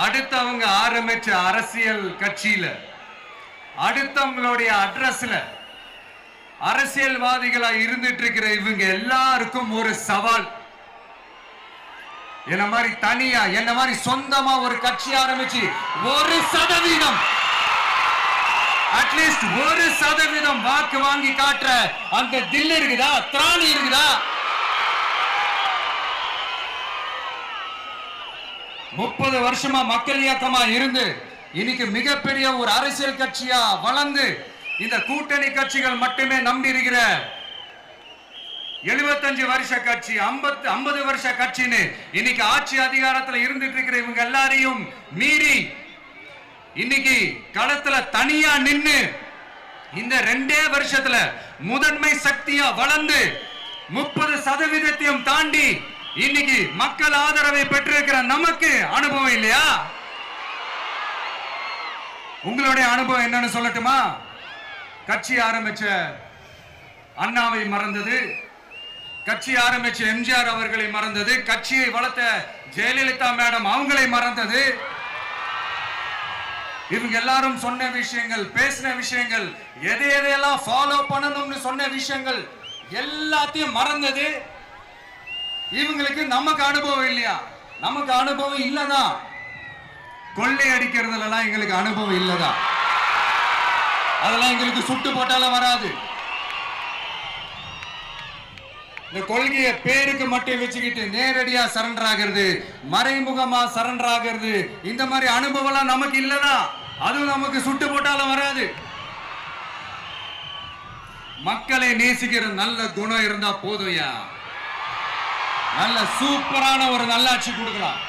அடுத்தவங்க ஆரம்பிச்ச அரசியல் கட்சியில அடுத்தவங்களுடைய அட்ரஸ்ல அரசியல்வாதிகளா இருந்துட்டு இருக்கிற இவங்க எல்லாருக்கும் ஒரு சவால். என்ன மாதிரி தனியா என்ன மாதிரி சொந்தமா ஒரு கட்சி ஆரம்பிச்சு 1% அட்லீஸ்ட் 1% வாக்கு வாங்கி காட்டுற அந்த தில் இருக்குதா, திராணி இருக்குதா? 30 வருஷமா மக்கள் இயக்கமா இருந்து இன்னைக்கு மிகப்பெரிய ஒரு அரசியல் கட்சியா வளர்ந்து இந்த கூட்டணி கட்சிகள் மட்டுமே நம்பி இருக்கிற 75 வருஷ கட்சி 50 வருஷ கட்சின்னு இன்னைக்கு ஆட்சி அதிகாரத்தில் இருந்துட்டு இருக்கிற இவங்க எல்லாரையும் மீறி இன்னைக்கு களத்துல தனியா நின்னு இந்த 2 வருஷத்துல முதன்மை சக்தியா வளர்ந்து 30% தாண்டி இன்னைக்கு மக்கள் ஆதரவை பெற்றிருக்கிற நமக்கு அனுபவம் இல்லையா? உங்களுடைய அனுபவம் என்னன்னு சொல்லட்டுமா? கட்சி ஆரம்பிச்ச அண்ணாவை மறந்தது, கட்சி ஆரம்பிச்ச எம்ஜிஆர் அவர்களை மறந்தது, கட்சியை வளர்த்த ஜெயலலிதா மேடம் அவங்களை மறந்தது. இவங்க எல்லாரும் சொன்ன விஷயங்கள், பேசின விஷயங்கள், எதையெல்லாம் ஃபாலோ பண்ணணும்னு சொன்ன விஷயங்கள் எல்லாத்தையும் மறந்தது. இவங்களுக்கு நமக்கு அனுபவம் இல்லையா? நமக்கு அனுபவம் இல்லதான். கொள்ளை அடிக்கிறதுலாம் எங்களுக்கு அனுபவம் இல்லதான். அதெல்லாம் எங்களுக்கு சுட்டு போட்டாலும் வராது. இந்த கொள்கையை பேருக்கு மட்டும் வச்சுக்கிட்டு நேரடியா சரண்டர் ஆகிறது, மறைமுகமா சரண்டர் ஆகிறது, இந்த மாதிரி அனுபவம் நமக்கு இல்லதான். அதுவும் நமக்கு சுட்டு போட்டாலும் வராது. மக்களை நேசிக்கிற நல்ல குணம் இருந்தா போதும்யா. நல்ல சூப்பரான ஒரு நல்லாட்சி கொடுக்கலாம்.